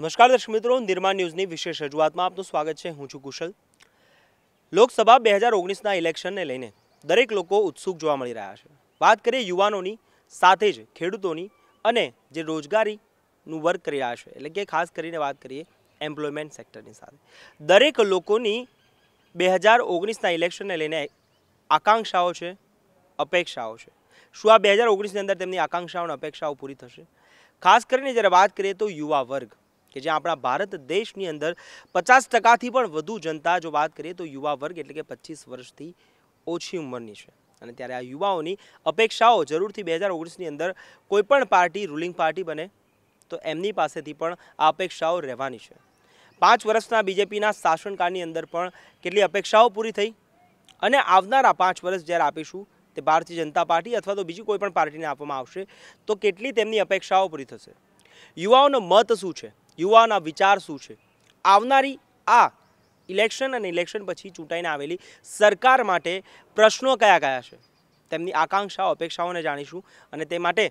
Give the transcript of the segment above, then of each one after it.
નમસ્કાર દર્શક મિત્રો, નિર્માણ ન્યૂઝની વિશેષ રજૂઆતમાં આપનું સ્વાગત છે। હું છું કુશલ। લોકસભા 2019ના ઇલેક્શનને લઈને દરેક લોકો ઉત્સુક જોવા મળી રહ્યા છે। વાત કરીએ યુવાનોની સાથે જ ખેડૂતોની અને જે રોજગારીનું વર્ક કરી રહ્યા છે, એટલે કે ખાસ કરીને વાત કરીએ એમ્પ્લોયમેન્ટ સેક્ટરની સાથે દરેક લોકોની 2019ના ઇલેક્શનને લઈને આકાંક્ષાઓ છે, અપેક્ષાઓ છે। શું આ 2019ની અંદર તેમની આકાંક્ષાઓ અને અપેક્ષાઓ પૂરી થશે? ખાસ કરીને જ્યારે વાત કરીએ તો યુવા વર્ગ કે જે આપણા ભારત દેશની અંદર 50%થી પણ વધુ જનતા જો વાત કરીએ તો યુવા વર્ગ એટલે કે 25 વર્ષથી ઓછી ઉંમરની છે। અને ત્યારે આ યુવાઓની અપેક્ષાઓ જરૂરથી 2019ની અંદર કોઈ પણ પાર્ટી રૂલિંગ પાર્ટી બને તો એમની પાસેથી પણ આ અપેક્ષાઓ રહેવાની છે। 5 વર્ષના બીજેપીના શાસનકાળની અંદર પણ કેટલી અપેક્ષાઓ પૂરી થઈ અને આવનારા 5 વર્ષ જ્યારે આપીશું તે ભારતીય જનતા પાર્ટી અથવા તો બીજી કોઈ પણ પાર્ટીને આપવામાં આવશે તો કેટલી તેમની અપેક્ષાઓ પૂરી થશે? યુવાઓનો મત શું છે? યુવાઓના વિચાર શું છે? આવનારી આ ઇલેક્શન અને ઇલેક્શન પછી ચૂંટાઈને આવેલી સરકાર માટે પ્રશ્નો કયા કયા છે? તેમની આકાંક્ષાઓ અપેક્ષાઓને જાણીશું અને તે માટે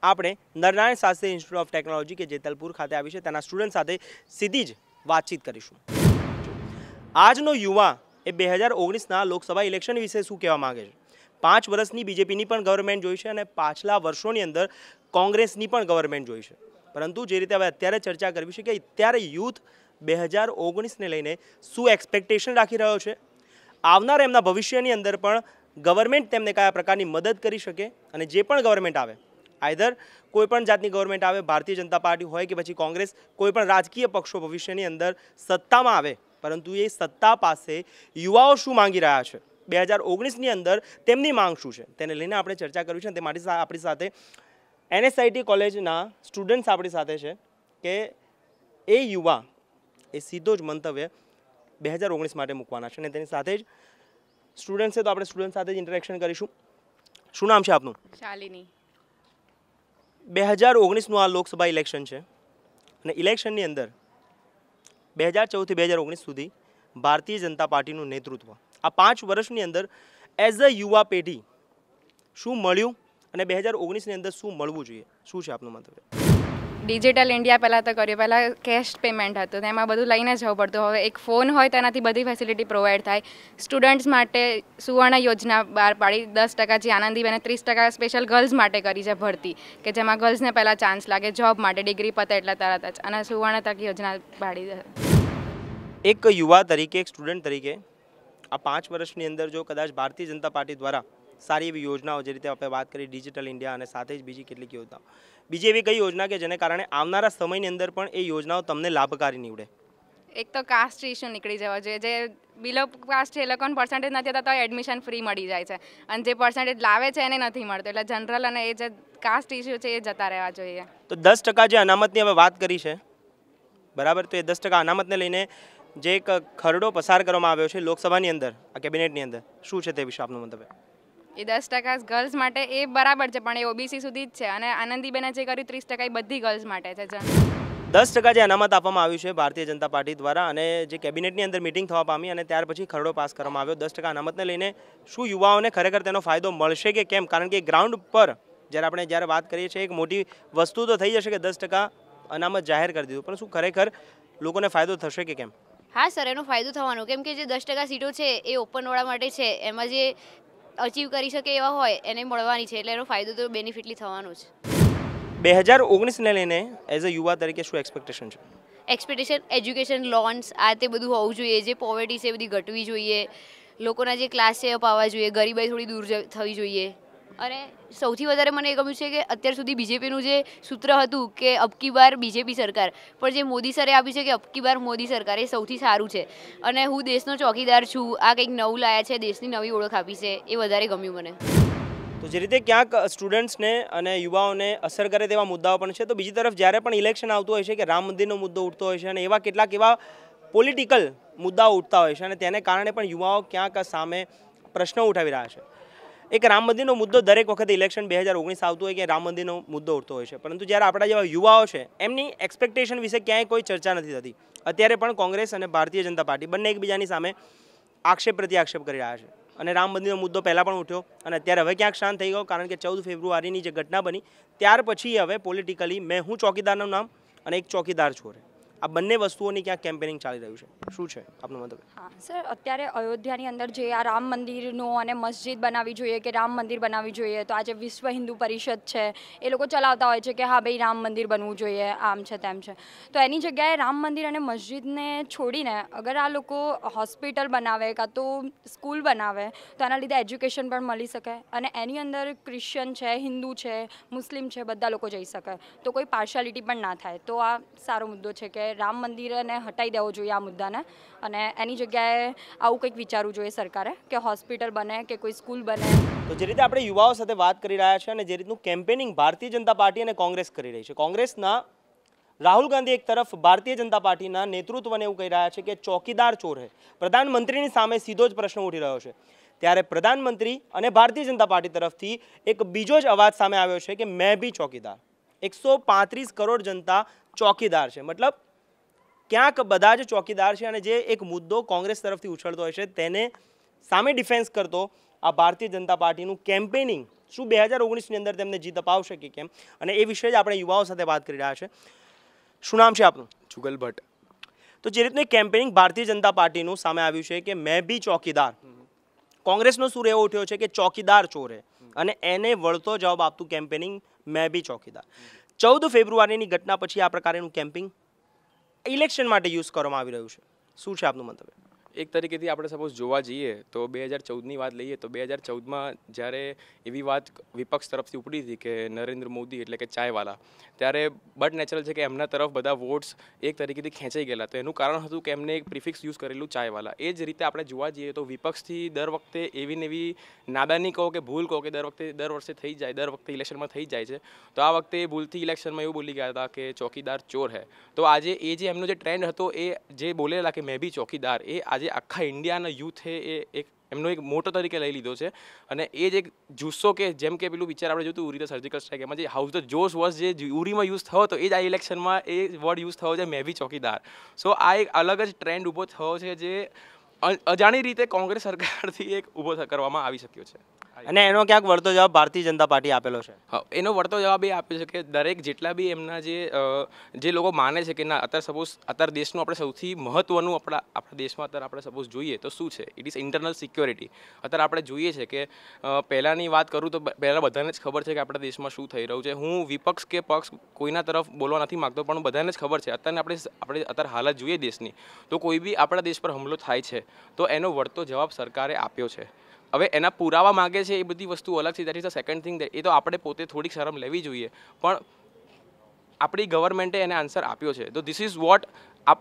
આપણે Narnarayan Shastri institute of technology કે જેતલપુર ખાતે આવી છે તેના સ્ટુડન્ટ સાથે સીધી જ વાતચીત કરીશું। આજનો યુવા એ 2019ના લોકસભા ઇલેક્શન વિશે શું કહેવા માંગે છે? 5 વર્ષની બીજેપીની પણ ગવર્મેન્ટ જોઈ છે અને પાછલા વર્ષોની અંદર કોંગ્રેસની પણ ગવર્મેન્ટ જોઈ છે, પરંતુ જે રીતે હવે અત્યારે ચર્ચા કરવી છે કે અત્યારે યુથ 2019ને લઈને શું એક્સપેક્ટેશન રાખી રહ્યો છે, આવનારા એમના ભવિષ્યની અંદર પણ ગવર્મેન્ટ તેમને કયા પ્રકારની મદદ કરી શકે અને જે પણ ગવર્મેન્ટ આવે આઈધર કોઈ પણ જાતની ગવર્મેન્ટ આવે, ભારતીય જનતા પાર્ટી હોય કે પછી કોંગ્રેસ, કોઈ પણ રાજકીય પક્ષો ભવિષ્યની અંદર સત્તામાં આવે, પરંતુ એ સત્તા પાસે યુવાઓ શું માંગી રહ્યા છે, 2019ની અંદર તેમની માંગ શું છે, તેને લઈને આપણે ચર્ચા કરવી છે। અને તે માટે આપણી સાથે NSIT કોલેજના સ્ટુડન્ટ્સ આપણી સાથે છે કે એ યુવા એ સીધો જ મંતવ્ય 2019 માટે મૂકવાના છે અને તેની સાથે જ સ્ટુડન્ટ છે તો આપણે સ્ટુડન્ટ સાથે જ ઇન્ટરેક્શન કરીશું। શું નામ છે આપનું? શાલિની। 2019નું આ લોકસભા ઇલેક્શન છે અને ઇલેક્શનની અંદર 2014થી 2019 સુધી ભારતીય જનતા પાર્ટીનું નેતૃત્વ આ 5 વર્ષની અંદર એઝ અ યુવા પેઢી શું મળ્યું અને 2019ની અંદર શું મળવું જોઈએ? શું છે આપનું મંતવ્ય? ડિજિટલ ઇન્ડિયા પહેલાં તો કર્યું, પહેલાં કેશ પેમેન્ટ હતું તો એમાં બધું લઈને જવું પડતું, હવે એક ફોન હોય તેનાથી બધી ફેસિલિટી પ્રોવાઈડ થાય। સ્ટુડન્ટ્સ માટે સુવર્ણ યોજના બહાર પાડી, 10% જે આનંદીબેને 30% સ્પેશિયલ ગર્લ્સ માટે કરી છે ભરતી, કે જેમાં ગર્લ્સને પહેલાં ચાન્સ લાગે જોબ માટે, ડિગ્રી પતે એટલે તરત જ, અને સુવર્ણ તક યોજના પાડી છે। એક યુવા તરીકે, એક સ્ટુડન્ટ તરીકે આ 5 વર્ષની અંદર જો કદાચ ભારતીય જનતા પાર્ટી દ્વારા સારી એવી યોજનાઓ, જે રીતે આપણે વાત કરી ડિજિટલ ઇન્ડિયા અને સાથે જ બીજી કેટલીક યોજનાઓ, બીજી એવી કઈ યોજના કે જેને કારણે આવનારા સમયની અંદર પણ એ યોજનાઓ તમને લાભકારી નીવડે? એક તો કાસ્ટ ઇસ્યુ નીકળી જવા જોઈએ, જે બિલો કાસ્ટ છે એ લોકોને પર્સન્ટેજ નથી થતા તો એડમિશન ફ્રી મળી જાય છે, અને જે પર્સન્ટેજ લાવે છે એને નથી મળતો, એટલે જનરલ અને એ જે કાસ્ટ ઇસ્યુ છે એ જતા રહેવા જોઈએ। તો 10% જે અનામતની હવે વાત કરી છે, બરાબર, તો એ 10% અનામતને લઈને જે એક ખરડો પસાર કરવામાં આવ્યો છે લોકસભાની અંદર, આ કેબિનેટની અંદર, શું છે તે વિશે આપનું મંતવ્ય? એ 10% ગર્લ્સ માટે એ બરાબર છે, પણ એ ઓબીસી સુધી જ છે, અને આનંદીબેને જે કર્યું 30% એ બધી ગર્લ્સ માટે છે। 10% જે અનામત આપવામાં આવ્યું છે ભારતીય જનતા પાર્ટી દ્વારા અને જે કેબિનેટની અંદર મિટિંગ થવા પામી અને ત્યાર પછી ખરડો પાસ કરવામાં આવ્યો, 10% અનામતને લઈને શું યુવાઓને ખરેખર તેનો ફાયદો મળશે કે કેમ? કારણ કે ગ્રાઉન્ડ પર જ્યારે વાત કરીએ છીએ એક મોટી વસ્તુ તો થઈ જશે કે 10% અનામત જાહેર કરી દીધું, પણ શું ખરેખર લોકોને ફાયદો થશે કે કેમ? હા સર, એનો ફાયદો થવાનો, કેમ કે જે 10% સીટો છે એ ઓપનવાળા માટે છે, એમાં જે અચીવ કરી શકે એવા હોય એને મળવાની છે, એટલે એનો ફાયદો તો બેનિફિટલી થવાનો છે। 2019ને લઈને એઝ અ યુવા તરીકે શું એક્સપેક્ટેશન છે? એક્સપેક્ટેશન એજ્યુકેશન લોન્સ આ તે બધું હોવું જોઈએ, જે પોવર્ટી છે એ બધી ઘટવી જોઈએ, લોકોના જે ક્લાસ છે એ પાવા જોઈએ, ગરીબાઈ થોડી દૂર થવી જોઈએ, અને સૌથી વધારે મને એ ગમ્યું છે કે અત્યાર સુધી બીજેપીનું જે સૂત્ર હતું કે અબકી બાર બીજેપી સરકાર, પણ જે મોદી સરે આપ્યું છે કે અબકી બાર મોદી સરકાર, એ સૌથી સારું છે, અને હું દેશનો ચોકીદાર છું, આ કંઈક નવું લાયા છે, દેશની નવી ઓળખ આપી છે, એ વધારે ગમ્યું મને। તો જે રીતે ક્યાંક સ્ટુડન્ટ્સને અને યુવાઓને અસર કરે તેવા મુદ્દાઓ પણ છે, તો બીજી તરફ જ્યારે પણ ઇલેક્શન આવતું હોય છે કે રામ મંદિરનો મુદ્દો ઉઠતો હોય છે અને એવા કેટલાક એવા પોલિટિકલ મુદ્દાઓ ઉઠતા હોય છે અને તેને કારણે પણ યુવાઓ ક્યાંક સામે પ્રશ્નો ઉઠાવી રહ્યા છે। એક રામ મંદિરનો મુદ્દો દરેક વખતે ઇલેક્શન 2019 આવતું હોય કે રામ મંદિરનો મુદ્દો ઉઠતો હોય છે, પરંતુ જ્યારે આપણા જેવા યુવાઓ છે એમની એક્સપેક્ટેશન વિશે ક્યાંય કોઈ ચર્ચા નથી થતી। અત્યારે પણ કોંગ્રેસ અને ભારતીય જનતા પાર્ટી બંને એકબીજાની સામે આક્ષેપ પ્રત્યાક્ષેપ કરી રહ્યા છે અને રામ મંદિરનો મુદ્દો પહેલાં પણ ઉઠ્યો અને અત્યારે હવે ક્યાંક શાંત થઈ ગયો, કારણ કે 14 ફેબ્રુઆરીની જે ઘટના બની ત્યાર પછી હવે પોલિટિકલી મેં હું ચોકીદારનું નામ અને એક ચોકીદાર ચોર હે, આ બંને વસ્તુઓની ક્યાંક કેમ્પેનિંગ ચાલી રહ્યું છે, શું છે આપનું મંતવ્ય? હા સર, અત્યારે અયોધ્યાની અંદર જે આ રામ મંદિરનો અને મસ્જિદ બનાવવી જોઈએ કે રામ મંદિર બનાવવી જોઈએ, તો આજે વિશ્વ હિન્દુ પરિષદ છે એ લોકો ચલાવતા હોય છે કે હા ભાઈ રામ મંદિર બનવું જોઈએ, આમ છે તેમ છે. તો એની જગ્યાએ રામ મંદિર અને મસ્જિદને છોડીને અગર આ લોકો હોસ્પિટલ બનાવે કાં તો સ્કૂલ બનાવે તો આના લીધે એજ્યુકેશન પણ મળી શકે અને એની અંદર ક્રિશ્ચન છે, હિન્દુ છે, મુસ્લિમ છે, બધા લોકો જઈ શકે, તો કોઈ પાર્શિયાલિટી પણ ના થાય. તો આ સારો મુદ્દો છે કે રામ મંદિરને હટાવી દેવો જોઈએ આ મુદ્દાને અને એની જગ્યાએ આવું કંઈક વિચારવું જોઈએ સરકારે કે હોસ્પિટલ બને કે કોઈ સ્કૂલ બને. તો જે રીતે આપણે યુવાઓ સાથે વાત કરી રહ્યા છે અને જે રીતનું કેમ્પેનિંગ ભારતીય જનતા પાર્ટી અને કોંગ્રેસ કરી રહી છે, કોંગ્રેસના રાહુલ ગાંધી એક તરફ ભારતીય જનતા પાર્ટીના નેતૃત્વને એવું કહી રહ્યા છે કે ચોકીદાર ચોર હે, પ્રધાનમંત્રીની સામે સીધો જ પ્રશ્ન ઉઠી રહ્યો છે. ત્યારે પ્રધાનમંત્રી અને ભારતીય જનતા પાર્ટી તરફથી એક બીજો જ અવાજ સામે આવ્યો છે કે મેં ભી ચોકીદાર. 135 કરોડ જનતા ચોકીદાર છે, મતલબ ક્યાંક બધા જ ચોકીદાર છે અને જે એક મુદ્દો કોંગ્રેસ તરફથી ઉછળતો હોય છે તેને સામે ડિફેન્સ કરતો આ ભારતીય જનતા પાર્ટીનું કેમ્પેનિંગ શું 2019ની અંદર તેમને જીત અપાવશે કે કેમ, અને એ વિશે જ આપણે યુવાઓ સાથે વાત કરી રહ્યા છે. શું નામ છે આપનું? જુગલ ભટ્ટ. તો જે રીતનું કેમ્પેનિંગ ભારતીય જનતા પાર્ટીનું સામે આવ્યું છે કે મેં ભી ચોકીદાર, કોંગ્રેસનો સૂર એવો ઉઠ્યો છે કે ચોકીદાર ચોર હે અને એને વળતો જવાબ આપતું કેમ્પેનિંગ મેં ભી ચોકીદાર. 14 ફેબ્રુઆરીની ઘટના પછી આ પ્રકારનું કેમ્પિંગ ઇલેક્શન માટે યુઝ કરવામાં આવી રહ્યું છે, શું છે આપનું મંતવ્ય? એક તરીકેથી આપણે સપોઝ જોવા જઈએ તો 2014ની વાત લઈએ તો 2014માં જ્યારે એવી વાત વિપક્ષ તરફથી ઉપડી હતી કે નરેન્દ્ર મોદી એટલે કે ચાયવાલા, ત્યારે બટ નેચરલ છે કે એમના તરફ બધા વોટ્સ એક તરીકેથી ખેંચાઈ ગયેલા. તો એનું કારણ હતું કે એમને એક પ્રિફિક્સ યુઝ કરેલું ચાયવાલા. એ જ રીતે આપણે જોવા જઈએ તો વિપક્ષથી દર વખતે એવી ને એવી નાદાની કહો કે ભૂલ કહો કે દર વર્ષે થઈ જાય, દર વખતે ઇલેક્શનમાં થઈ જાય છે. તો આ વખતે ભૂલથી ઇલેક્શનમાં એવું બોલી ગયા હતા કે ચોકીદાર ચોર હે. તો આજે એ જે એમનો જે ટ્રેન્ડ હતો એ જે બોલેલા કે મેં ભી ચોકીદાર, એ આજે આખા ઇન્ડિયાના યુથે એ એક એમનો એક મોટો તરીકે લઈ લીધો છે. અને એ જ એક જુસ્સો કે જેમ કે પેલું પિક્ચર આપણે જોયું ઉરી ધ સર્જિકલ સ્ટ્રાઇક, એમાં જે હાઉસ ધ જોશ વોઝ જે ઉરીમાં યુઝ થયો હતો એ જ આ ઇલેક્શનમાં એ વર્ડ યુઝ થયો છે મેં ભી ચોકીદાર. સો આ એક અલગ જ ટ્રેન્ડ ઊભો થયો છે જે અજાણી રીતે કોંગ્રેસ સરકારથી એક ઊભો કરવામાં આવી શક્યો છે અને એનો ક્યાંક વળતો જવાબ ભારતીય જનતા પાર્ટી આપેલો છે. હા, એનો વળતો જવાબ એ આપ્યો છે કે દરેક જેટલા બી એમના જે લોકો માને છે કે ના અત્યારે સપોઝ અત્યારે દેશનું આપણે સૌથી મહત્ત્વનું આપણા દેશમાં અત્યારે આપણે સપોઝ જોઈએ તો શું છે, ઇટ ઇઝ ઇન્ટરનલ સિક્યોરિટી. અત્યારે આપણે જોઈએ છે કે પહેલાંની વાત કરું તો પહેલાં બધાને જ ખબર છે કે આપણા દેશમાં શું થઈ રહ્યું છે. હું વિપક્ષ કે પક્ષ કોઈના તરફ બોલવા નથી માગતો, પણ બધાને જ ખબર છે અત્યારે આપણે અત્યારે હાલત જોઈએ દેશની તો કોઈ બી આપણા દેશ પર હુમલો થાય છે તો એનો વળતો જવાબ સરકારે આપ્યો છે. હવે એના પુરાવા માગે છે એ બધી વસ્તુ અલગ છે, that is the second thing. એ તો આપણે પોતે થોડીક શરમ લેવી જોઈએ, પણ આપણી ગવર્મેન્ટે એને આન્સર આપ્યો છે. તો ધીસ ઇઝ વોટ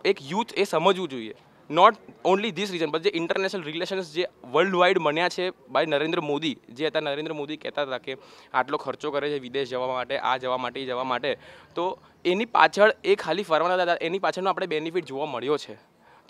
એક યુથ એ સમજવું જોઈએ. Not only this reason but જે ઇન્ટરનેશનલ રિલેશન્સ જે વર્લ્ડ વાઇડ બન્યા છે બાય નરેન્દ્ર મોદી, જે હતા નરેન્દ્ર મોદી કહેતા હતા કે આટલો ખર્ચો કરે છે વિદેશ જવા માટે, આ જવા માટે, એ જવા માટે, તો એની પાછળ એ ખાલી ફરવાના હતા, એની પાછળનો આપણે બેનિફિટ જોવા મળ્યો છે.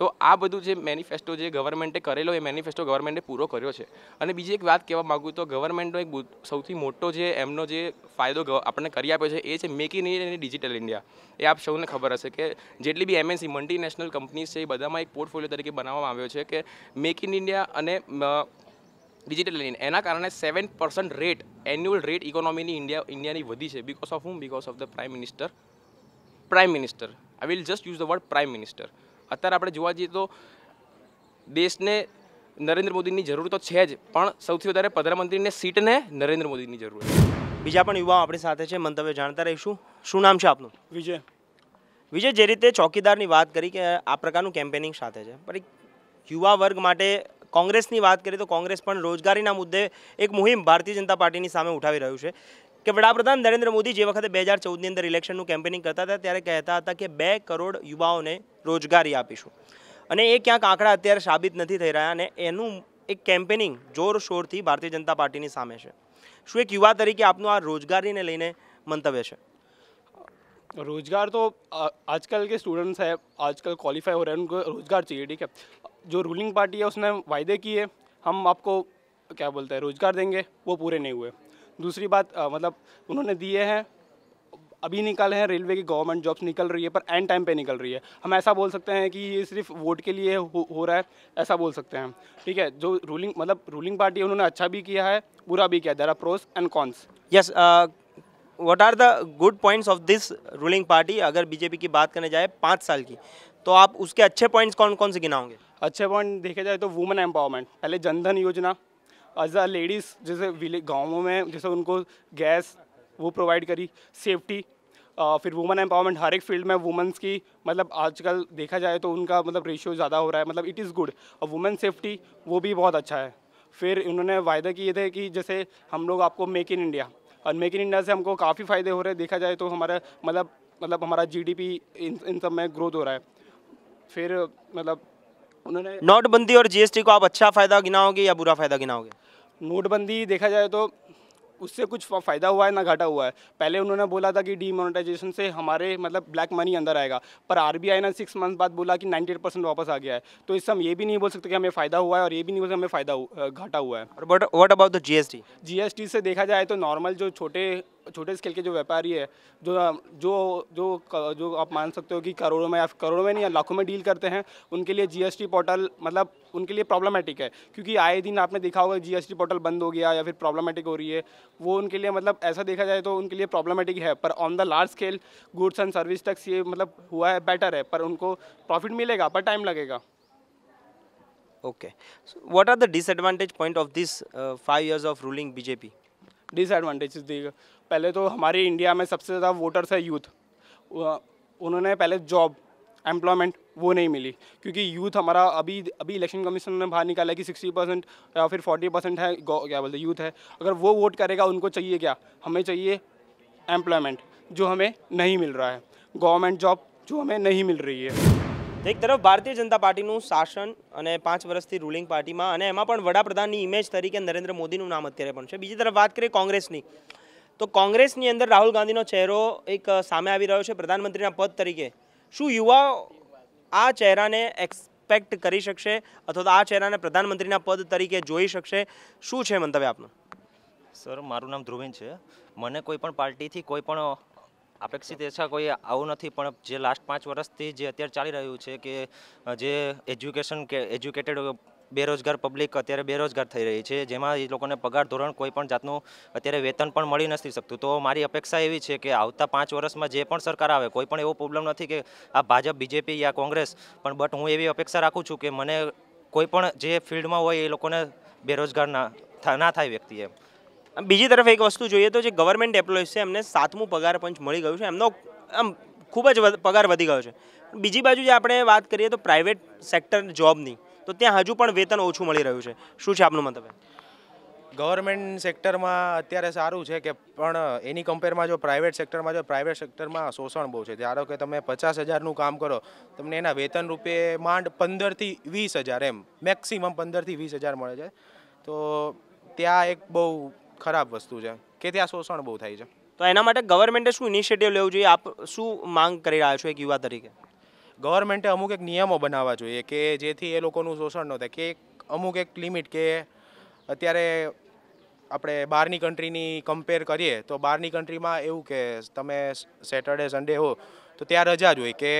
તો આ બધું જે મેનિફેસ્ટો જે ગવર્મેન્ટે કરેલો એ મેનિફેસ્ટો ગવર્મેન્ટે પૂરો કર્યો છે. અને બીજી એક વાત કહેવા માગું તો ગવર્મેન્ટનો એક સૌથી મોટો જે એમનો જે ફાયદો આપણને કરી આપ્યો છે એ છે મેક ઇન ઇન્ડિયા અને ડિજિટલ ઇન્ડિયા. એ આપ સૌને ખબર હશે કે જેટલી બી MNC મલ્ટીનેશનલ કંપનીઝ છે એ બધામાં એક પોર્ટફોલિયો તરીકે બનાવવામાં આવ્યો છે કે મેક ઇન ઇન્ડિયા અને ડિજિટલ ઇન્ડિયા. એના કારણે 7% રેટ એન્યુઅલ રેટ ઇકોનોમીની ઇન્ડિયાની વધી છે. Because of because of the prime minister. I will just use the word prime minister. અત્યારે આપણે જોવા જઈએ તો દેશને નરેન્દ્ર મોદીની જરૂર તો છે જ, પણ સૌથી વધારે પ્રધાનમંત્રીને સીટને નરેન્દ્ર મોદીની જરૂર છે. બીજા પણ યુવાઓ આપણી સાથે છે, મંતવ્ય જાણતા રહીશું. શું નામ છે આપનું? વિજય. વિજય, જે રીતે ચોકીદારની વાત કરી કે આ પ્રકારનું કેમ્પેનિંગ સાથે છે, પણ એક યુવા વર્ગ માટે કોંગ્રેસની વાત કરીએ તો કોંગ્રેસ પણ રોજગારીના મુદ્દે એક મુહિમ ભારતીય જનતા પાર્ટીની સામે ઉઠાવી રહ્યું છે કે વડાપ્રધાન નરેન્દ્ર મોદી જે વખતે 2014ની અંદર ઇલેક્શનનું કેમ્પેનિંગ કરતા હતા ત્યારે કહેતા હતા કે 2 કરોડ યુવાઓને રોજગારી આપીશું, અને એ ક્યાંક આંકડા અત્યારે સાબિત નથી થઈ રહ્યા અને એનું એક કેમ્પેનિંગ જોરશોરથી ભારતીય જનતા પાર્ટીની સામે છે. શું એક યુવા તરીકે આપનું આ રોજગારીને લઈને મંતવ્ય છે? रोजगार तो आजकल के स्टूडेंट्स हैं, आजकल क्वालिफाई हो रहे हैं, उनको रोजगार चाहिए. ठीक है, जो रूलिंग पार्टी है उसने वायदे किए हम आपको क्या बोलते हैं रोजगार देंगे, वो पूरे नहीं हुए. दूसरी बात मतलब उन्होंने दिए हैं, अभी निकाले हैं, रेलवे की गवर्नमेंट जॉब्स निकल रही है पर एंड टाइम पे निकल रही है. हम ऐसा बोल सकते हैं कि ये सिर्फ वोट के लिए हो रहा है, ऐसा बोल सकते हैं. ठीक है, जो रूलिंग पार्टी है उन्होंने अच्छा भी किया है, बुरा भी किया. There are pros and cons. Yes, what are the good points of this ruling party? अगर बीजेपी की बात करने जाए 5 साल की, तो आप उसके अच्छे पॉइंट्स कौन कौन से गिनाओगे? अच्छे पॉइंट देखे जाए तो वुमेन एम्पावरमेंट, पहले जनधन योजना, एज अ लेडीज़ जैसे विलेज गाँवों में जैसे उनको गैस वो प्रोवाइड करी, सेफ्टी, फिर वुमेन एम्पावरमेंट हर एक फील्ड में वुमेंस की मतलब आजकल देखा जाए तो उनका मतलब रेशियो ज़्यादा हो रहा है, मतलब इट इज़ गुड। और वुमेन सेफ्टी वो भी बहुत अच्छा है। फिर उन्होंने वायदे किए थे कि जैसे हम लोग आपको मेक इन इंडिया, और मेक इन इंडिया से हमको काफ़ी फ़ायदे हो रहे हैं, देखा जाए तो हमारा मतलब हमारा जीडीपी इन सब में ग्रोथ हो रहा है। फिर मतलब उन्होंने नोटबंदी और जीएसटी को आप अच्छा फ़ायदा गिनाओगे या बुरा फ़ायदा गिनाओगे? नोटबंदी देखा जाए तो उससे कुछ फ़ायदा हुआ है ना घाटा हुआ है। पहले उन्होंने बोला था कि डीमोनेटाइजेशन से हमारे मतलब ब्लैक मनी अंदर आएगा, पर आरबीआई ने 6 मंथ बाद बोला कि 98% वापस आ गया है। तो इससे हम ये भी नहीं बोल सकते कि हमें फ़ायदा हुआ है और ये भी नहीं बोल सकते हमें घाटा हुआ है। और what about the GST? GST से देखा जाए तो नॉर्मल जो छोटे स्केल के जो व्यापारी है, जो जो जो जो आप मान सकते हो कि करोड़ों में नहीं या लाखों में डील करते हैं, उनके लिए जीएसटी पोर्टल मतलब उनके लिए प्रॉब्लमेटिक है। क्योंकि आए दिन आपने देखा होगा जीएसटी पोर्टल बंद हो गया या फिर प्रॉब्लमेटिक हो रही है, वो उनके लिए मतलब ऐसा देखा जाए तो उनके लिए प्रॉब्लमेटिक है। पर on the large scale goods and service tax ये मतलब हुआ है, बेटर है, पर उनको प्रॉफिट मिलेगा पर टाइम लगेगा। Okay, what are the disadvantage point of this 5 years of ruling BJP? Disadvantages देखिए, पहले तो हमारे इंडिया में सबसे ज़्यादा वोटर्स है यूथ। उन्होंने पहले जॉब एम्प्लॉयमेंट वो नहीं मिली, क्योंकि यूथ हमारा अभी इलेक्शन कमीशन ने बाहर निकाला है कि 60% या फिर 40% है क्या बोलते यूथ है। अगर वो वोट करेगा उनको चाहिए क्या? हमें चाहिए एम्प्लॉयमेंट, जो हमें नहीं मिल रहा है, गवर्नमेंट जॉब जो हमें नहीं मिल रही है। એક તરફ ભારતીય જનતા પાર્ટીનું શાસન અને 5 વર્ષથી રૂલિંગ પાર્ટીમાં અને એમાં પણ વડાપ્રધાનની ઇમેજ તરીકે નરેન્દ્ર મોદીનું નામ અત્યારે પણ છે. બીજી તરફ વાત કરીએ કોંગ્રેસની, તો કોંગ્રેસની અંદર રાહુલ ગાંધીનો ચહેરો એક સામે આવી રહ્યો છે પ્રધાનમંત્રીના પદ તરીકે. શું યુવાઓ આ ચહેરાને એક્સપેક્ટ કરી શકશે અથવા તો આ ચહેરાને પ્રધાનમંત્રીના પદ તરીકે જોઈ શકશે? શું છે મંતવ્ય આપનું? સર, મારું નામ ધ્રુવીન છે. મને કોઈ પણ પાર્ટીથી કોઈ પણ અપેક્ષિત એછા કોઈ આવું નથી, પણ જે લાસ્ટ 5 વર્ષથી જે અત્યારે ચાલી રહ્યું છે કે જે એજ્યુકેટેડ બેરોજગાર પબ્લિક અત્યારે બેરોજગાર થઈ રહી છે, જેમાં એ લોકોને પગાર ધોરણ કોઈ પણ જાતનું અત્યારે વેતન પણ મળી નથી શકતું. તો મારી અપેક્ષા એવી છે કે આવતા 5 વર્ષમાં જે પણ સરકાર આવે, કોઈ પણ એવો પ્રોબ્લેમ નથી કે આ ભાજપ, બીજેપી યા કોંગ્રેસ, પણ બટ હું એવી અપેક્ષા રાખું છું કે મને કોઈ પણ જે ફિલ્ડમાં હોય એ લોકોને બેરોજગાર ના થાય વ્યક્તિ એમ. બીજી તરફ એક વસ્તુ જોઈએ તો જે ગવર્મેન્ટ એમ્પ્લોઈઝ છે એમને 7મું પગાર પંચ મળી ગયું છે, એમનો આમ ખૂબ જ પગાર વધી ગયો છે. બીજી બાજુ જે આપણે વાત કરીએ તો પ્રાઇવેટ સેક્ટર જોબની, તો ત્યાં હજુ પણ વેતન ઓછું મળી રહ્યું છે. શું છે આપનું મંતવ્ય? ગવર્મેન્ટ સેક્ટરમાં અત્યારે સારું છે કે પણ એની કમ્પેરમાં જો પ્રાઇવેટ સેક્ટરમાં શોષણ બહુ છે. ધારો કે તમે 50,000નું કામ કરો, તમને એના વેતન રૂપે માંડ 15,000 થી 20,000 એમ મેક્સિમમ 15,000 થી 20,000 મળે છે. તો ત્યાં એક બહુ ખરાબ વસ્તુ છે કે ત્યાં શોષણ બહુ થાય છે. તો એના માટે ગવર્મેન્ટે શું ઇનિશિયેટિવ લેવું જોઈએ? આપ શું માંગ કરી રહ્યા છો એક યુવા તરીકે? ગવર્મેન્ટે અમુક એક નિયમો બનાવવા જોઈએ કે જેથી એ લોકોનું શોષણ ન થાય, કે અમુક એક લિમિટ કે અત્યારે આપણે બહારની કન્ટ્રીની કમ્પેર કરીએ તો બહારની કન્ટ્રીમાં એવું કે તમે સેટરડે સન્ડે હો તો ત્યાં રજા જ હોય, કે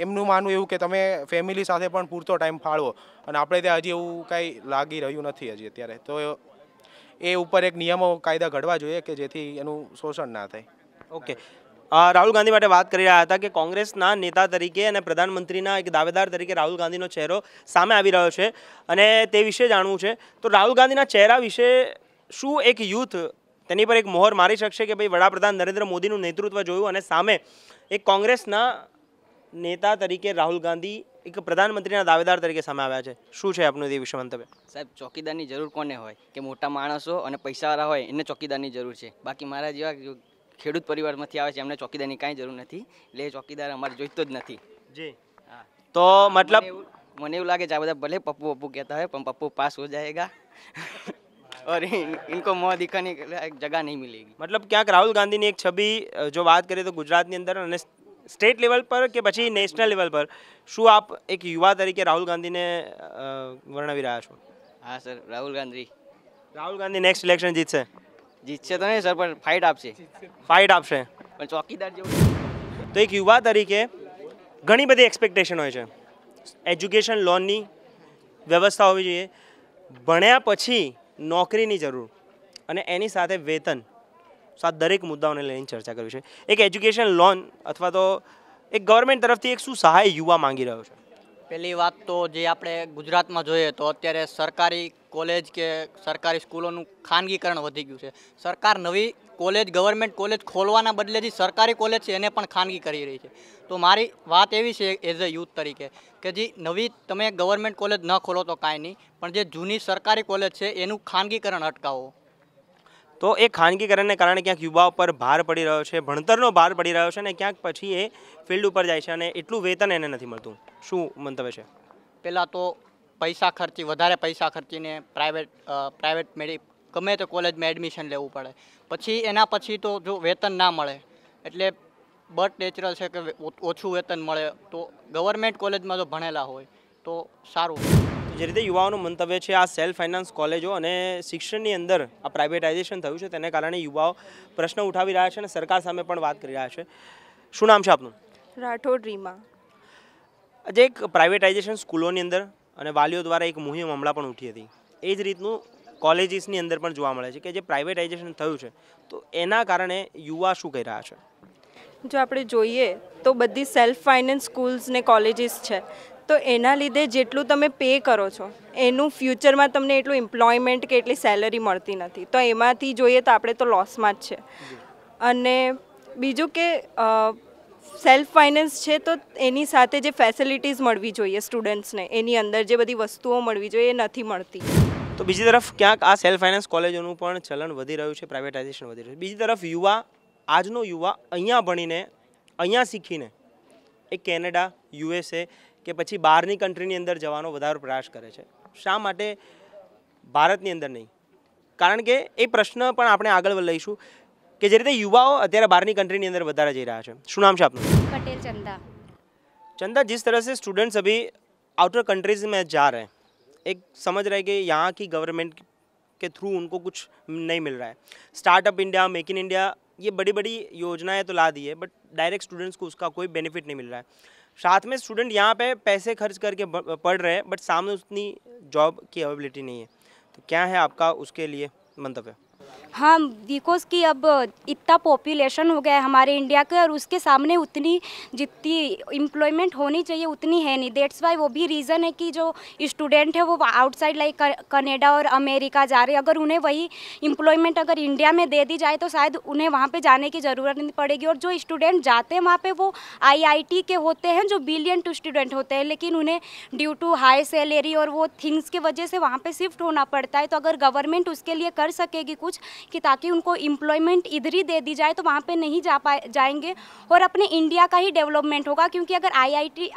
એમનું માનવું એવું કે તમે ફેમિલી સાથે પણ પૂરતો ટાઈમ ફાળવો, અને આપણે ત્યાં હજી એવું કાંઈ લાગી રહ્યું નથી હજી અત્યારે. તો એ ઉપર એક નિયમો કાયદા ઘડવા જોઈએ કે જેથી એનું શોષણ ના થાય. ઓકે, રાહુલ ગાંધી માટે વાત કરી રહ્યા હતા કે કોંગ્રેસના નેતા તરીકે અને પ્રધાનમંત્રીના એક દાવેદાર તરીકે રાહુલ ગાંધીનો ચહેરો સામે આવી રહ્યો છે અને તે વિશે જાણવું છે. તો રાહુલ ગાંધીના ચહેરા વિશે શું એક યુથ તેની પર એક મોહર મારી શકશે કે ભાઈ વડાપ્રધાન નરેન્દ્ર મોદીનું નેતૃત્વ જોયું અને સામે એક કોંગ્રેસના નેતા તરીકે રાહુલ ગાંધી એક પ્રધાનમંત્રીના દાવેદાર તરીકે સામે આવ્યા છે? શું છે આપનું એ વિશે મંતવ્ય? સાહેબ, ચોકીદારની જરૂર કોને હોય? કે મોટા માણસો અને પૈસાવાળા હોય એને ચોકીદારની જરૂર છે. બાકી મારા જેવા ખેડૂત પરિવારમાંથી આવે છે એમને ચોકીદારની કાંઈ જરૂર નથી, એટલે એ ચોકીદાર અમારે જોઈતો જ નથી. જી, તો મતલબ મને એવું લાગે છે આ બધા ભલે પપ્પू પપ્પू કહેતા હોય પણ પપ્पू पास हो जाएगा और इनको मुँह दिखाने जगह नहीं मिलेगी. મતલબ ક્યાંક રાહુલ ગાંધીની એક છબી જો વાત કરીએ તો ગુજરાતની અંદર અને સ્ટેટ લેવલ પર કે પછી નેશનલ લેવલ પર શું આપ એક યુવા તરીકે રાહુલ ગાંધીને વર્ણવી રહ્યા છો? હા sir, Rahul Gandhi next election જીતશે તો નહીં સર, પણ ફાઇટ આપશે. પણ ચોકીદાર જેવું. તો એક યુવા તરીકે ઘણી બધી એક્સપેક્ટેશન હોય છે. એજ્યુકેશન લોનની વ્યવસ્થા હોવી જોઈએ, ભણ્યા પછી નોકરીની જરૂર અને એની સાથે વેતન સો આ દરેક મુદ્દાઓને લઈને ચર્ચા કરવી છે. એક એજ્યુકેશન લોન અથવા તો એક ગવર્મેન્ટ તરફથી એક શું સહાય યુવા માંગી રહ્યો છે? પહેલી વાત તો જે આપણે ગુજરાતમાં જોઈએ તો અત્યારે સરકારી કોલેજ કે સરકારી સ્કૂલોનું ખાનગીકરણ વધી ગયું છે. સરકાર નવી કોલેજ ગવર્મેન્ટ કોલેજ ખોલવાના બદલે જે સરકારી કોલેજ છે એને પણ ખાનગી કરી રહી છે. તો મારી વાત એવી છે એઝ અ યુથ તરીકે કે જે નવી તમે ગવર્મેન્ટ કોલેજ ન ખોલો તો કાંઈ નહીં, પણ જે જૂની સરકારી કોલેજ છે એનું ખાનગીકરણ અટકાવો. તો એ ખાનગીકરણને કારણે ક્યાંક યુવાઓ પર ભાર પડી રહ્યો છે, ભણતરનો ભાર પડી રહ્યો છે અને ક્યાંક પછી એ ફિલ્ડ ઉપર જાય છે અને એટલું વેતન એને નથી મળતું. શું મંતવ્ય છે? પહેલાં તો વધારે પૈસા ખર્ચીને પ્રાઇવેટ ગમે તે કોલેજમાં એડમિશન લેવું પડે. પછી એના પછી તો જો વેતન ના મળે એટલે બટ નેચરલ છે કે ઓછું વેતન મળે, તો ગવર્મેન્ટ કોલેજમાં જો ભણેલા હોય તો સારું. જે રીતે યુવાઓનું મંતવ્ય છે આ સેલ્ફ ફાઇનાન્સ કોલેજો અને શિક્ષણની અંદર આ પ્રાઇવેટાઇઝેશન થયું છે તેને કારણે યુવાઓ પ્રશ્ન ઉઠાવી રહ્યા છે અને સરકાર સામે પણ વાત કરી રહ્યા છે. શું નામ છે આપનું? રાઠોડ રીમા. આજે એક પ્રાઇવેટાઇઝેશન સ્કૂલોની અંદર અને વાલીઓ દ્વારા એક મુહિમ હમણાં પણ ઉઠી હતી. એ જ રીતનું કોલેજીસની અંદર પણ જોવા મળે છે કે જે પ્રાઇવેટાઇઝેશન થયું છે તો એના કારણે યુવા શું કહી રહ્યા છે? જો આપણે જોઈએ તો બધી સેલ્ફ ફાઇનાન્સ સ્કૂલ્સ ને કોલેજીસ છે, તો એના લીધે જેટલું તમે પે કરો છો એનું ફ્યુચરમાં તમને એટલું એમ્પ્લોયમેન્ટ કે એટલી સેલરી મળતી નથી. તો એમાંથી જોઈએ તો આપણે તો લોસમાં જ છે. અને બીજું કે સેલ્ફ ફાઇનાન્સ છે તો એની સાથે જે ફેસિલિટીઝ મળવી જોઈએ સ્ટુડન્ટ્સને, એની અંદર જે બધી વસ્તુઓ મળવી જોઈએ એ નથી મળતી. તો બીજી તરફ ક્યાંક આ સેલ્ફ ફાઇનાન્સ કોલેજોનું પણ ચલણ વધી રહ્યું છે, પ્રાઇવેટાઇઝેશન વધી રહ્યું છે. બીજી તરફ આજનો યુવા અહીંયા ભણીને અહીંયા શીખીને એ કેનેડા, USA કે પછી બહારની કન્ટ્રીની અંદર જવાનો વધારે પ્રયાસ કરે છે. શા માટે ભારતની અંદર નહીં? કારણ કે એ પ્રશ્ન પણ આપણે આગળ લઈશું કે જે રીતે યુવાઓ અત્યારે બહારની કન્ટ્रीની अंदर વધારે જઈ રહ્યા છે. શું નામ છે આપનું? पटेल चंदा. चंदा, जिस तरह से स्टूडेंट्स अभी आउटर कंट्रीज में जा रहे हैं, एक समझ रहे हैं कि यहाँ की गवर्नमेंट के थ्रू उनको कुछ नहीं मिल रहा है. Startup India, make in India, ये बड़ी बड़ी योजनाएं तो ला दी है, बट डायरेक्ट स्टूडेंट्स को उसका कोई बेनिफिट नहीं मिल रहा है. साथ में स्टूडेंट यहाँ पे पैसे खर्च करके पढ़ रहे हैं, बट सामने उतनी जॉब की अवेलेबिलिटी नहीं है. तो क्या है आपका उसके लिए मंतव्य? हाँ, बिकॉज कि अब इतना पॉपुलेशन हो गया है हमारे इंडिया के और उसके सामने उतनी जितनी एम्प्लॉयमेंट होनी चाहिए उतनी है नहीं. दैट्स वाई वो भी रीज़न है कि जो स्टूडेंट है वो आउटसाइड लाइक कनाडा और अमेरिका जा रहे हैं. अगर उन्हें वही एम्प्लॉयमेंट अगर इंडिया में दे दी जाए तो शायद उन्हें वहाँ पे जाने की ज़रूरत नहीं पड़ेगी. और जो स्टूडेंट जाते हैं वहाँ पे वो IIT के होते हैं जो बिलियन टू स्टूडेंट होते हैं, लेकिन उन्हें ड्यू टू हाई सैलरी और वो थिंग्स की वजह से वहाँ पे शिफ्ट होना पड़ता है. तो अगर गवर्नमेंट उसके लिए कर सकेगी कुछ कि ताकि उनको एम्प्लॉयमेंट इधर ही दे दी जाए तो वहाँ पे नहीं जाएंगे और अपने इंडिया का ही डेवलपमेंट होगा. क्योंकि अगर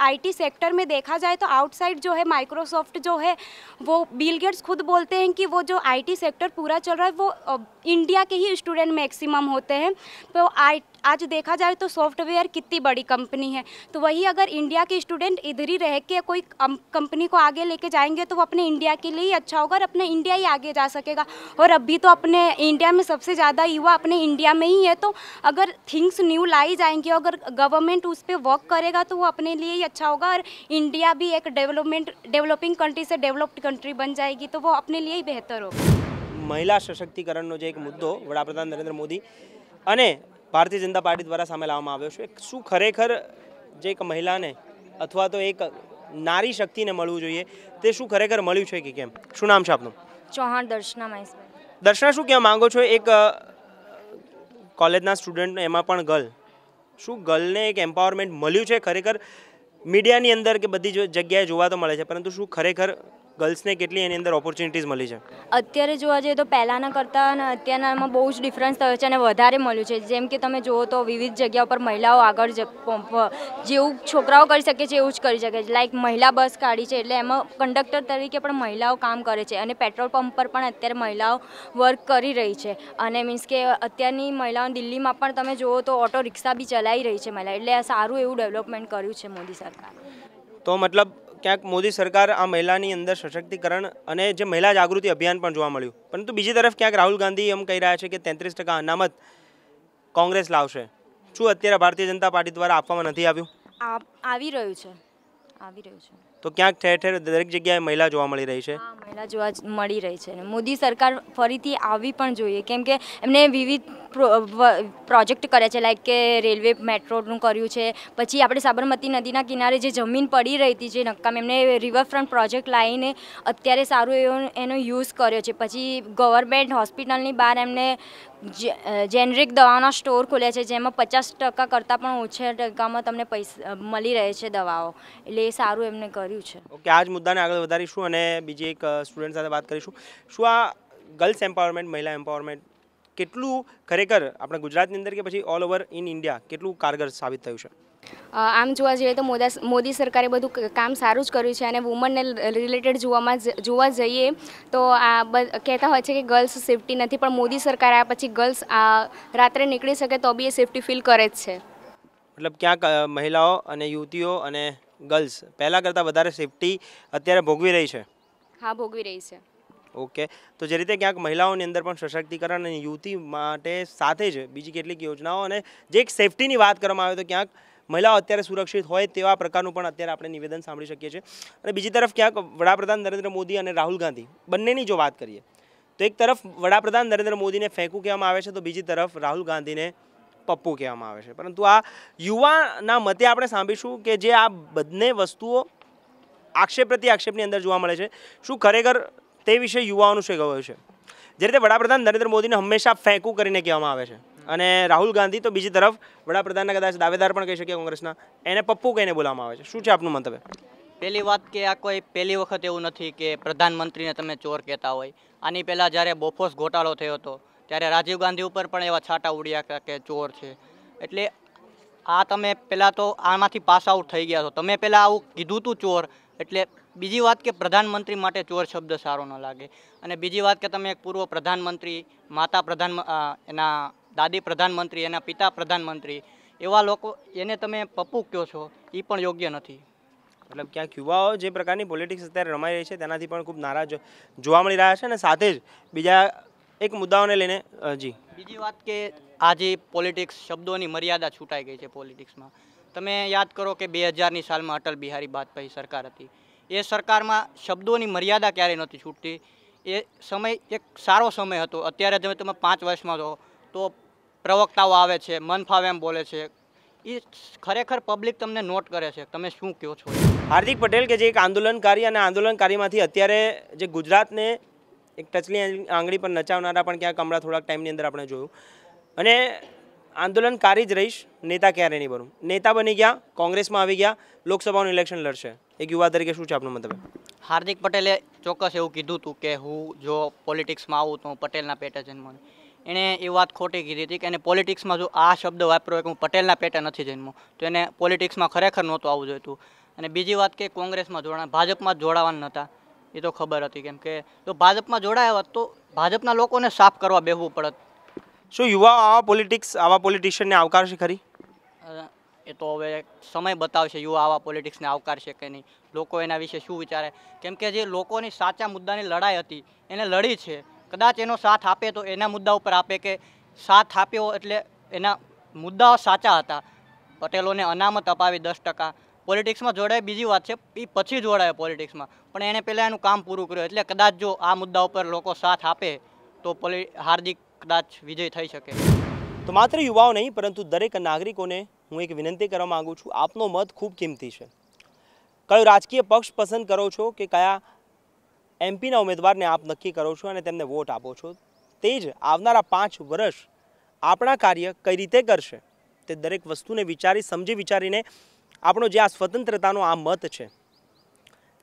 IT सेक्टर में देखा जाए तो आउटसाइड जो है माइक्रोसॉफ्ट जो है वो बिल गेट्स खुद बोलते हैं कि वो जो IT सेक्टर पूरा चल रहा है वो इंडिया के ही स्टूडेंट मैक्सिमम होते हैं. तो आज देखा जाए तो सॉफ्टवेयर कितनी बड़ी कंपनी है, तो वही अगर इंडिया के स्टूडेंट इधर ही रह के कोई कंपनी को आगे लेके जाएंगे तो वो अपने इंडिया के लिए ही अच्छा होगा और अपने इंडिया ही आगे जा सकेगा. और अभी तो अपने इंडिया में सबसे ज़्यादा युवा अपने इंडिया में ही है. तो अगर थिंग्स न्यू लाई जाएंगी, अगर गवर्नमेंट उस पर वर्क करेगा तो वो अपने लिए ही अच्छा होगा और इंडिया भी एक डेवलपिंग कंट्री से डेवलप्ड कंट्री बन जाएगी, तो वो अपने लिए ही बेहतर होगा. મહિલા સશક્તિકરણનો જે એક મુદ્દો વડાપ્રધાન નરેન્દ્ર મોદી અને ભારતીય જનતા પાર્ટી દ્વારા સામે લાવવામાં આવ્યો છે, શું ખરેખર જે એક મહિલાને અથવા તો એક નારી શક્તિને મળવું જોઈએ તે શું ખરેખર મળ્યું છે કે કેમ? શું નામ છે આપનું? ચૌહાણ દર્શના મહેશભાઈ. દર્શના, શું કહેવા માંગો છો એક કોલેજના સ્ટુડન્ટ એમાં પણ ગર્લ, શું ગર્લને એક એમ્પાવરમેન્ટ મળ્યું છે ખરેખર? મીડિયાની અંદર કે બધી જગ્યાએ જોવા તો મળે છે, પરંતુ શું ખરેખર ગર્લ્સને કેટલી એની અંદર ઓપોર્ચ્યુનિટીઝ મળી છે? અત્યારે જોવા જઈએ તો પહેલાંના કરતાં અને અત્યારનામાં બહુ જ ડિફરન્સ થયો છે અને વધારે મળ્યું છે. જેમ કે તમે જુઓ તો વિવિધ જગ્યાઓ પર મહિલાઓ આગળ જેવું છોકરાઓ કરી શકે છે એવું જ કરી શકે છે. લાઈક મહિલા બસ કાઢી છે એટલે એમાં કંડક્ટર તરીકે પણ મહિલાઓ કામ કરે છે અને પેટ્રોલ પંપ પર પણ અત્યારે મહિલાઓ વર્ક કરી રહી છે. અને મીન્સ કે અત્યારની મહિલાઓ દિલ્હીમાં પણ તમે જુઓ તો ઓટો રિક્ષા બી ચલાવી રહી છે મહિલા. એટલે સારું એવું ડેવલપમેન્ટ કર્યું છે મોદી સરકાર. તો મતલબ ક્યાંક મોદી સરકાર આ મહિલાની અંદર સશક્તિકરણ અને જે મહિલા જાગૃતિ અભિયાન પણ જોવા મળ્યું, પરંતુ બીજી તરફ ક્યાંક રાહુલ ગાંધી એમ કહી રહ્યા છે કે 33% અનામત કોંગ્રેસ લાવશે. શું અત્યારે ભારતીય જનતા પાર્ટી દ્વારા આપવામાં નથી આવ્યું? આવી રહ્યું છે. તો ક્યાંક ઠેર ઠેર દરેક જગ્યાએ મહિલા જોવા મળી રહી છે. મહિલા જોવા મળી રહી છે અને મોદી સરકાર ફરીથી આવી પણ જોઈએ, કેમ કે એમને વિવિધ પ્રોજેક્ટ કર્યા છે, લાઈક કે રેલવે મેટ્રોનું કર્યું છે, પછી આપણે સાબરમતી નદીના કિનારે જે જમીન પડી રહી હતી જે નક્કામ, એમને રિવરફ્રન્ટ પ્રોજેક્ટ લાવીને અત્યારે સારું એનો યુઝ કર્યો છે. પછી ગવર્મેન્ટ હોસ્પિટલની બહાર એમને જેનરિક દવાઓના સ્ટોર ખોલ્યા છે, જેમાં 50% કરતાં પણ ઓછા ટકામાં તમને પૈસા મળી રહે છે દવાઓ, એટલે એ સારું એમને કર્યું છે. ઓકે, આ જ મુદ્દાને આગળ વધારીશું અને બીજી એક સ્ટુડન્ટ સાથે વાત કરીશું. શું આ ગર્લ્સ એમ્પાવરમેન્ટ, મહિલા એમ્પાવરમેન્ટ કેટલું ખરેખર આપણા ગુજરાતની અંદર કે પછી ઓલ ઓવર ઇન ઇન્ડિયા કેટલું કારગર સાબિત થયું છે? આમ જોવા જઈએ તો મોદી સરકારે બધું કામ સારું જ કર્યું છે અને વુમનને રિલેટેડ જોવા જઈએ તો આ કહેતા હોય છે કે ગર્લ્સ સેફટી નથી, પણ મોદી સરકાર આવ્યા પછી ગર્લ્સ રાત્રે નીકળી શકે તો બી એ સેફટી ફીલ કરે જ છે. મતલબ ક્યાંક મહિલાઓ અને યુવતીઓ અને ગર્લ્સ પહેલાં કરતાં વધારે સેફટી અત્યારે ભોગવી રહી છે. હા, ભોગવી રહી છે. ઓકે, તો જે રીતે ક્યાંક મહિલાઓની અંદર પણ સશક્તિકરણ અને યુવતી માટે સાથે જ બીજી કેટલીક યોજનાઓ અને જે એક સેફટીની વાત કરવામાં આવે તો ક્યાંક મહિલાઓ અત્યારે સુરક્ષિત હોય તેવા પ્રકારનું પણ અત્યારે આપણે નિવેદન સાંભળી શકીએ છીએ. અને બીજી તરફ ક્યાંક વડાપ્રધાન નરેન્દ્ર મોદી અને રાહુલ ગાંધી બંનેની જો વાત કરીએ તો એક તરફ વડાપ્રધાન નરેન્દ્ર મોદીને ફેંકું કહેવામાં આવે છે તો બીજી તરફ રાહુલ ગાંધીને પપ્પુ કહેવામાં આવે છે. પરંતુ આ યુવાના મતે આપણે સાંભળીશું કે જે આ બંને વસ્તુઓ આક્ષેપ પ્રતિ આક્ષેપની અંદર જોવા મળે છે, શું ખરેખર તે વિશે યુવાઓનું શું કહેવું છે? જે રીતે વડાપ્રધાન નરેન્દ્ર મોદીને હંમેશા ફેંકું કરીને કહેવામાં આવે છે અને રાહુલ ગાંધી તો બીજી તરફ વડાપ્રધાનના કદાચ દાવેદાર પણ કહી શકીએ કોંગ્રેસના, એને પપ્પુ કહીને બોલાવવામાં આવે છે. શું છે આપનું મંતવ્ય? પહેલી વાત કે આ કોઈ પહેલી વખત એવું નથી કે પ્રધાનમંત્રીને તમે ચોર કહેતા હોય. આની પહેલાં જ્યારે બોફોર્સ ઘોટાળો થયો હતો ત્યારે રાજીવ ગાંધી ઉપર પણ એવા છાંટા ઉડ્યા હતા કે ચોર છે. એટલે આ તમે પહેલાં તો આમાંથી પાસ આઉટ થઈ ગયા છો. તમે પહેલાં આવું કીધું હતું ચોર, એટલે બીજી વાત કે પ્રધાનમંત્રી માટે ચોર શબ્દ સારો ન લાગે. અને બીજી વાત કે તમે એક પૂર્વ પ્રધાનમંત્રી, માતા એના દાદી પ્રધાનમંત્રી, એના પિતા પ્રધાનમંત્રી, એવા લોકો એને તમે પપ્પુ કહો છો, એ પણ યોગ્ય નથી. મતલબ ક્યાંક યુવાઓ જે પ્રકારની પોલિટિક્સ અત્યારે રમાઈ રહી છે તેનાથી પણ ખૂબ નારાજ જોવા મળી રહ્યા છે અને સાથે જ બીજા એક મુદ્દાઓને લઈને બીજી વાત કે આજે પોલિટિક્સ શબ્દોની મર્યાદા છૂટાઈ ગઈ છે પોલિટિક્સમાં. તમે યાદ કરો કે 2000ની સાલમાં અટલ બિહારી વાજપેયી સરકાર હતી, એ સરકારમાં શબ્દોની મર્યાદા ક્યારેય નહોતી છૂટતી. એ સમય એક સારો સમય હતો. અત્યારે તમે 5 વર્ષમાં જો તો પ્રવક્તાઓ આવે છે, મન ફાવે એમ બોલે છે, એ ખરેખર પબ્લિક તમને નોટ કરે છે તમે શું કહો છો. હાર્દિક પટેલ કે જે એક આંદોલનકારી અને આંદોલનકારીમાંથી અત્યારે જે ગુજરાતને એક ટચલી આંગળી પર નચાવનારા પણ ક્યાંક હમણાં થોડાક ટાઈમની અંદર આપણે જોયું. અને આંદોલનકારી જ રહીશ, નેતા ક્યારે નહીં બનું. નેતા બની ગયા, કોંગ્રેસમાં આવી ગયા, લોકસભાનું ઇલેક્શન લડશે. એક યુવા તરીકે શું છે આપનું મતલબ? હાર્દિક પટેલે ચોક્કસ એવું કીધું હતું કે હું જો પોલિટિક્સમાં આવું તો હું પટેલના પેટે જન્મો. એણે એ વાત ખોટી કીધી હતી કે એને પોલિટિક્સમાં જો આ શબ્દ વાપર્યો કે હું પટેલના પેટે નથી જન્મો, તો એને પોલિટિક્સમાં ખરેખર નહોતું આવવું જોઈતું. અને બીજી વાત કે કોંગ્રેસમાં જોડાણ, ભાજપમાં જોડાવાના નહોતા, એ તો ખબર હતી. કેમ કે જો ભાજપમાં જોડાયા હોત તો ભાજપના લોકોને સાફ કરવા બેસવું પડત. શું યુવા આવા પોલિટિશિયનને આવકારશે ખરી? એ તો હવે સમય બતાવશે યુવા આવા પોલિટિક્સને આવકારશે કે નહીં, લોકો એના વિશે શું વિચારે. કેમ કે જે લોકોની સાચા મુદ્દાની લડાઈ હતી એને લડી છે. કદાચ એનો સાથ આપે તો એના મુદ્દા ઉપર આપે, કે સાથ આપ્યો એટલે એના મુદ્દાઓ સાચા હતા. પટેલોને અનામત અપાવી 10%, પોલિટિક્સમાં જોડાય બીજી વાત છે, એ પછી જોડાય પોલિટિક્સમાં, પણ એણે પહેલાં એનું કામ પૂરું કર્યું. એટલે કદાચ જો આ મુદ્દા ઉપર લોકો સાથ આપે તો હાર્દિક કદાચ વિજય થઈ શકે. તો માત્ર યુવાઓ નહીં પરંતુ દરેક નાગરિકોને હું એક વિનંતી કરવા માગું છું, આપનો મત ખૂબ કિંમતી છે. કયો રાજકીય પક્ષ પસંદ કરો છો કે કયા એમપીના ઉમેદવારને આપ નક્કી કરો છો અને તેમને વોટ આપો છો, તે જ આવનારા 5 વર્ષ આપણા કાર્ય કઈ રીતે કરશે તે દરેક વસ્તુને સમજી વિચારીને આપણો જે આ સ્વતંત્રતાનો આ મત છે,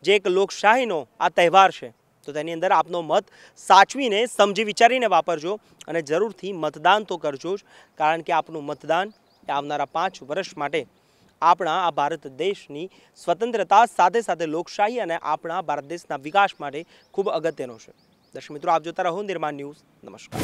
જે એક લોકશાહીનો આ તહેવાર છે, તો તેની અંદર આપનો મત સાચવીને સમજી વિચારીને વાપરજો અને જરૂરથી મતદાન તો કરજો જ, કારણ કે આપનું મતદાન એ આવનારા 5 વર્ષ માટે આપણા આ ભારત દેશની સ્વતંત્રતા સાથે સાથે લોકશાહી અને આપણા ભારત દેશના વિકાસ માટે ખૂબ અગત્યનો છે. દર્શક મિત્રો, આપ જોતા રહો નિર્માણ ન્યૂઝ. નમસ્કાર.